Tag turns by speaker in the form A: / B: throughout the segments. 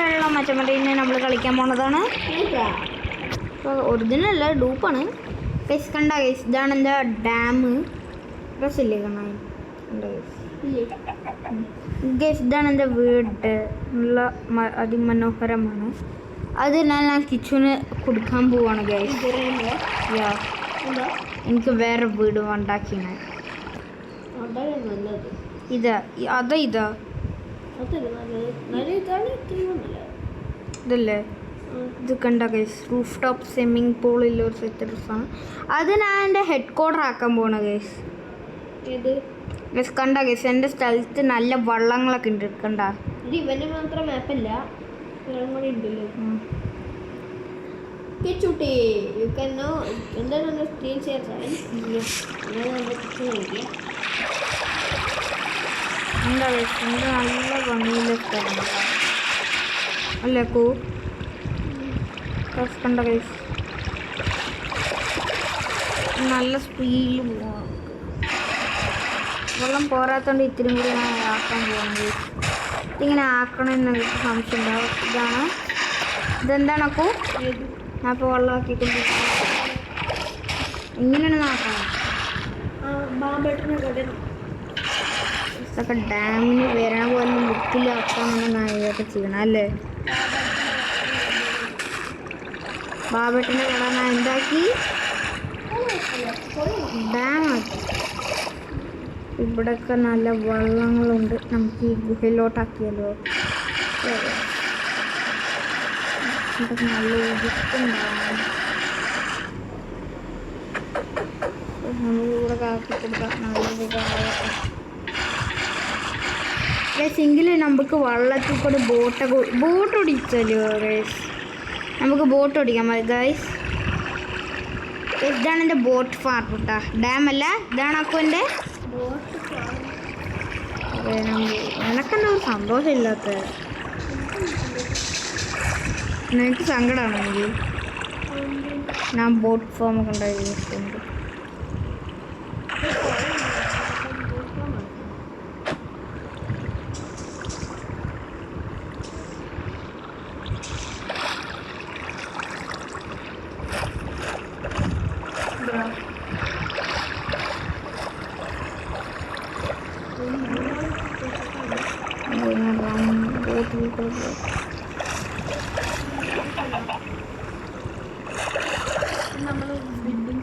A: വെള്ളം മച്ചമടീനെ നമ്മൾ കളിക്കാൻ പോണതാണ്. ഇപ്പോൾ ഒറിജിനൽ അല്ല, ഡൂപ്പാണ്. ഗൈസ് കണ്ട ഗൈസ്, ഇതാണ് എൻ്റെ ഡാം. രസമില്ലേ കാണാൻ? ഗൈസ് ഇതാണ് എൻ്റെ വീട്. നല്ല അതിമനോഹരമാണ്. അതിനാൽ ഞാൻ കിച്ചുവിന് കൊടുക്കാൻ പോവാണ് ഗൈസ്. എനിക്ക് വേറെ വീട് ഉണ്ടാക്കിയാണ്. ഇതാ ഇതാ ഇതല്ലേ? ഇത് കണ്ട ഗൈസ്, റൂഫ് ടോപ്പ് സ്വിമ്മിങ് പൂളിൽ ഒരു സെറ്റ് ഡ്രസ്സാണ്. അത് ഞാൻ എൻ്റെ ഹെഡ് ക്വാർട്ടർ ആക്കാൻ പോണ ഗൈസ്. ഗൈസ് കണ്ട ഗൈസ്, എൻ്റെ സ്ഥലത്ത് നല്ല വള്ളങ്ങളൊക്കെ ഉണ്ട്. കണ്ട
B: ഇവന് മാത്രം മാപ്പല്ല, എന്താണ് സ്ക്രീൻ ഷെയർ
A: എന്താ ഗൈസ്, എൻ്റെ നല്ല ഭംഗിയിലെ സ്ഥലമാണ് അല്ലേ? കണ്ട ഗൈസ്, നല്ല സ്പീഡിൽ പോവാം. വെള്ളം പോരാത്തോണ്ട് ഇത്തിരി കൂടി ഞാൻ ആക്കാൻ പോവാണ് ഗൈസ്. ഇതിങ്ങനെ ആക്കണമെന്ന് എനിക്ക് സംശയം ഉണ്ടാവും. ഇതെന്താണക്കോ? ഞാൻ ഇപ്പോൾ വെള്ളമാക്കിക്കൊണ്ടിരിക്കുന്നത്. ഇങ്ങനെയാണ് ആക്കണം. ഇതൊക്കെ ഡാമിന് വരാൻ പോലെ ബുക്കിലാക്കാമെന്ന് ഇതൊക്കെ ചെയ്യണം അല്ലേ? ബാബേട്ടൻ്റെ കട ഞാൻ എന്താക്കി? ഡാമാക്കി. ഇവിടെയൊക്കെ നല്ല വെള്ളങ്ങളുണ്ട്. നമുക്ക് ഈ ഗുഹയിലോട്ടാക്കിയാലോ? നല്ല ഒഴുക്കുണ്ടാവും. നമ്മളിവിടെ കാക്കി കൊടുക്കാം. നല്ലൊരു ഗൈസെങ്കിൽ നമുക്ക് വള്ളത്തിൽ കൂടെ ബോട്ട് ഓടിച്ചല്ലോ ഗൈസ്. നമുക്ക് ബോട്ട് ഓടിക്കാൻ മതി ഗൈസ്. ഇതാണ് എൻ്റെ ബോട്ട് ഫാം കേട്ടോ, ഡാമല്ല. ഇതാണ് അപ്പോൾ എൻ്റെ എനക്കെന്താ ഒരു സന്തോഷമില്ലാത്തത്? എനിക്ക് സങ്കടമാണെങ്കിൽ ഞാൻ ബോട്ട് ഫോമൊക്കെ ഉണ്ടായിട്ടുണ്ട്.
B: നമ്മൾ ബിൽഡിംഗ്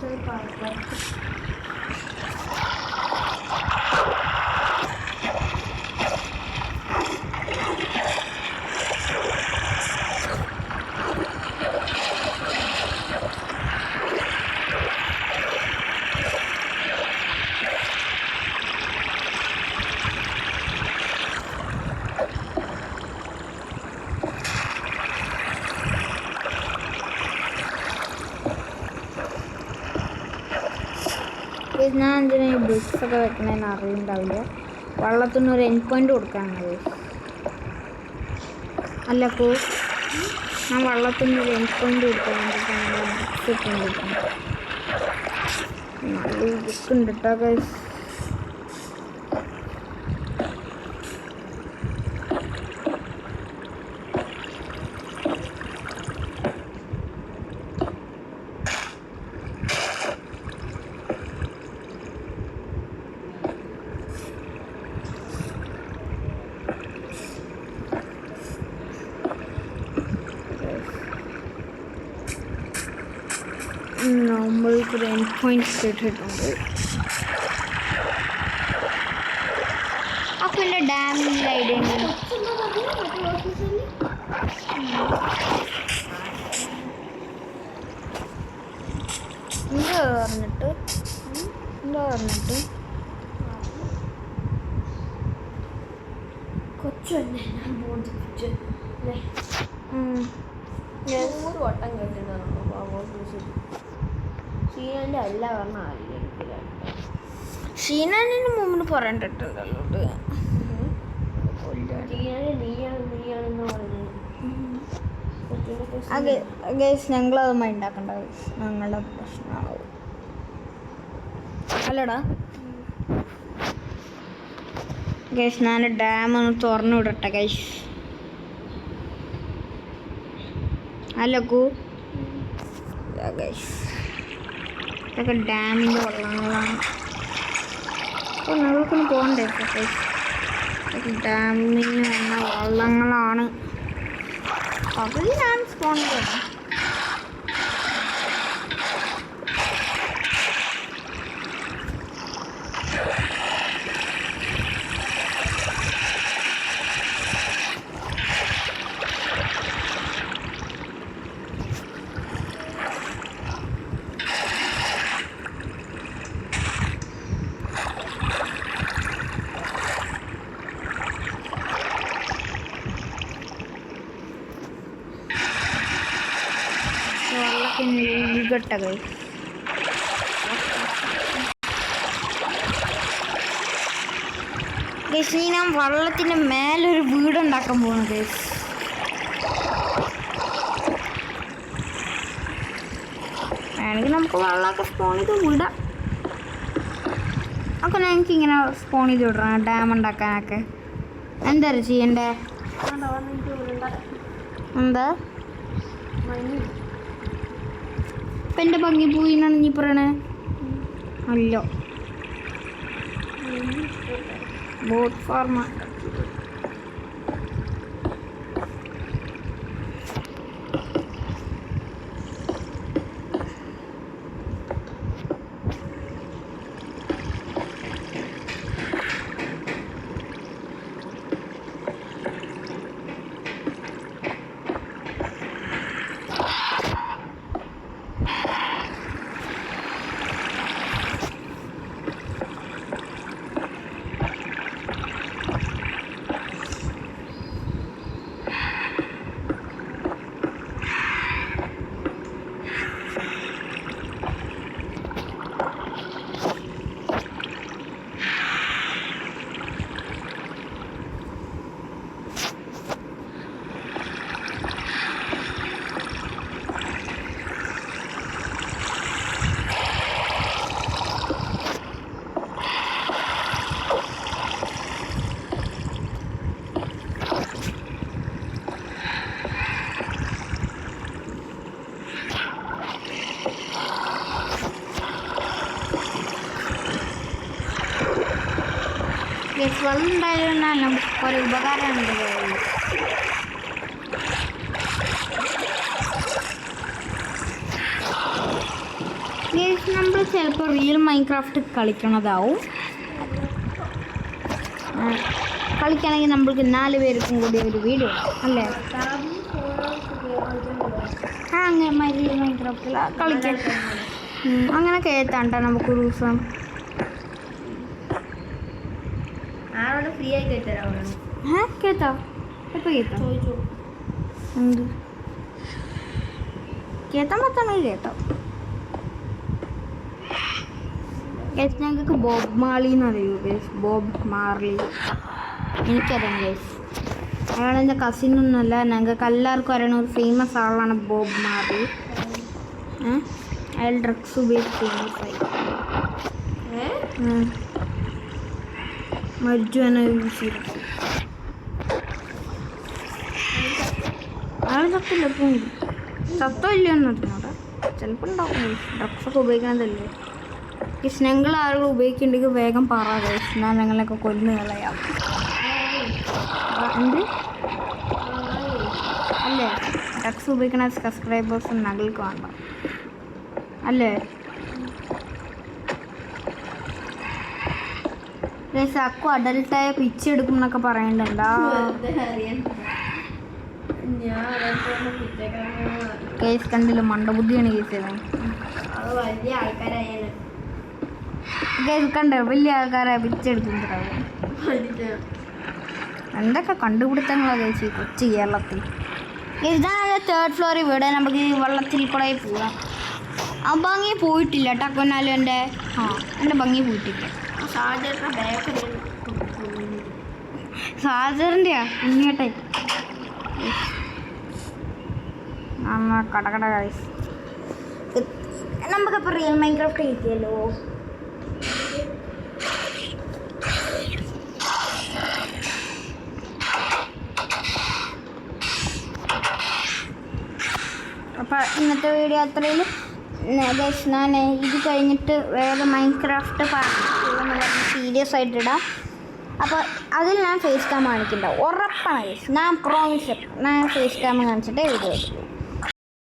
A: ഞാൻ എന്തിനാ ഈ ബ്രിക്സൊക്കെ വെക്കണേന്ന് അറിയുന്നുണ്ടാവില്ല. വെള്ളത്തിനൊരു എൻഡ് പോയിൻ്റ് കൊടുക്കാനാണ് അല്ല. അപ്പോൾ ഞാൻ വെള്ളത്തിനൊരു എൻഡ് പോയിൻ്റ് കൊടുക്കാൻ വേണ്ടിയിട്ടാണ് ബ്രിക്സ് ഇട്ടുകൊണ്ടിരിക്കുന്നത്. നല്ല ബുക്ക് ഉണ്ട് കേട്ടോ ഗൈസ്. നമ്മൾക്കൊരു എൻഡ് പോയിന്റ് ഇട്ടിട്ടുണ്ട്. അപ്പോൾ എൻ്റെ ഡാമിൻ്റെ ഐഡിയ ഉണ്ട്. എന്താ പറഞ്ഞിട്ട്
B: കൊച്ചു തന്നെ ഞാൻ ബോധിപ്പിച്ചു അല്ലേ? 100 വട്ടം കേട്ടിട്ടുണ്ടോ ഷീനാൻ്റെ അല്ല പറഞ്ഞ ആയിരിക്കില്ല.
A: ഷീനാൻ്റെ മുമ്പിന് പറയണ്ടിട്ടുണ്ടല്ലോ.
B: നീയാണെന്ന് പറഞ്ഞു.
A: ഗൈസ് ഞങ്ങളത് മൈൻഡാക്കണ്ട ഗൈസ്, ഞങ്ങളുടെ പ്രശ്നമാവും അല്ലടാ. ഗൈസ് ഞാൻ ഡാം ഒന്ന് തുറന്നു വിടട്ടെ ഗൈസ്. അല്ലക്കൂ ഇതൊക്കെ ഡാമിൻ്റെ വെള്ളങ്ങളാണ്. അപ്പോൾ നമ്മൾക്കൊന്ന് പോകണ്ടേ ഡാമിന് വന്ന വള്ളങ്ങളാണ്. പകുതി ഞാൻ സ്പോൺ ചെയ്യണം. ഒഴുകട്ട ഗൈസ്. ഗൈസ് ഇനി ഞാൻ വള്ളത്തിൻ്റെ മേലൊരു വീടുണ്ടാക്കാൻ പോകുന്നു ഗൈസ്. വേണമെങ്കിൽ നമുക്ക് വെള്ളമൊക്കെ സ്പോൺ ചെയ്ത് വിടാം. അപ്പോൾ ഞങ്ങൾക്ക് ഇങ്ങനെ സ്പോൺ ചെയ്ത് വിടണം ഡാം ഉണ്ടാക്കാനൊക്കെ. എന്താ ചെയ്യണ്ടേ? എന്താ ഇപ്പം എൻ്റെ ഭംഗി പോയിന്നാണ് നീ പറയണേ? അല്ലോ ബോട്ട് ഫാർമ. വെള്ളം ഉണ്ടായിരുന്നാൽ നമുക്ക് ഒരു ഉപകാരമുണ്ട്. നമ്മൾ ചിലപ്പോൾ റിയൽ മൈൻക്രാഫ്റ്റ് കളിക്കണതാവും. കളിക്കുകയാണെങ്കിൽ നമ്മൾക്ക് 4 പേർക്കും കൂടി ഒരു വീഡിയോ അല്ലേ? അങ്ങനെ റിയൽ മൈൻക്രാഫ്റ്റിൽ കളിക്കാം. അങ്ങനെ കേട്ടാണ്ട നമുക്കൊരു ദിവസം
B: ഫ്രീ ആയി കേട്ടോ.
A: കേട്ടോ എപ്പോൾ കേട്ടോ? എന്ത് കേട്ടാൻ പറ്റണേ കേട്ടോ? ഗൈസ് ഞങ്ങൾക്ക് ബോബ് മാർലി എന്ന് അറിയൂ ഗൈസ്. ബോബ് മാർലി എനിക്കറിയാം ഗൈസ്. അയാളെൻ്റെ കസിനൊന്നുമല്ല, ഞങ്ങൾക്ക് എല്ലാവർക്കും അറിയണ ഒരു ഫേമസ് ആളാണ് ബോബ് മാർലി. അയാൾ ഡ്രഗ്സ് ഉപയോഗിച്ച് ഫേമസായി. മരിച്ചു തന്നെ യൂസ് ചെയ്തു. അയാൾ ചത്തില്ല, ഇപ്പം ചത്തോ ഇല്ലയെന്ന് അറിഞ്ഞൂടെ. ചിലപ്പോൾ ഉണ്ടാവും. ഡ്രഗ്സൊക്കെ ഉപയോഗിക്കണതല്ലേ. ഞങ്ങൾ ആരും ഉപയോഗിക്കുന്നുണ്ടെങ്കിൽ വേഗം പറ ഗൈസ്, ഞാൻ ഞങ്ങളൊക്കെ കൊല്ലുന്ന കളയാം. എന്ത് അല്ലേ? ഡ്രഗ്സ് ഉപയോഗിക്കണ സബ്സ്ക്രൈബേഴ്സ് ഞങ്ങൾക്ക് വേണ്ട അല്ലേ? ഗൈസ് അക്കു അഡൽട്ടായ പിച്ചെടുക്കും എന്നൊക്കെ പറയണ്ടല്ലോ. കേസ് കണ്ടില്ല, മണ്ടബുദ്ധിയാണ് കേസ്. കേസ് കണ്ട വലിയ ആൾക്കാരെ പിച്ചെടുക്കുന്നുണ്ടാവും. എന്തൊക്കെ കണ്ടുപിടുത്തങ്ങളാണ് കേസ് കൊച്ചു കേരളത്തിൽ. ഇതാണ് 3rd ഫ്ലോർ. ഇവിടെ നമുക്ക് വെള്ളത്തിൽ കൂടെ പോവാം. ആ ഭംഗി പോയിട്ടില്ല ടക്കൊന്നാലും എൻ്റെ എൻ്റെ ഭംഗി പോയിട്ടില്ല. സാജറിൻ്റെയാ ഇങ്ങോട്ടെ കടകട ഗൈസ്. നമുക്കിപ്പോൾ റിയൽ മൈൻക്രാഫ്റ്റ് കിട്ടിയല്ലോ. അപ്പോൾ ഇന്നത്തെ വീഡിയോ അത്രയിൽ ഗൈസ്. ഞാൻ ഇത് കഴിഞ്ഞിട്ട് വേറെ മൈൻക്രാഫ്റ്റ് പാർട്ടിയുള്ള സീരിയസ് ആയിട്ട് ഇടാം. അപ്പോൾ അതിൽ ഞാൻ ഫേസ് ക്യാം കാണിക്കണ്ട, ഉറപ്പാണ് ഗൈസ്. ഞാൻ പ്രോമിസ്, ഞാൻ ഫേസ് ക്യാം കാണിച്ചിട്ടേ വീഡിയോ എടുക്കും.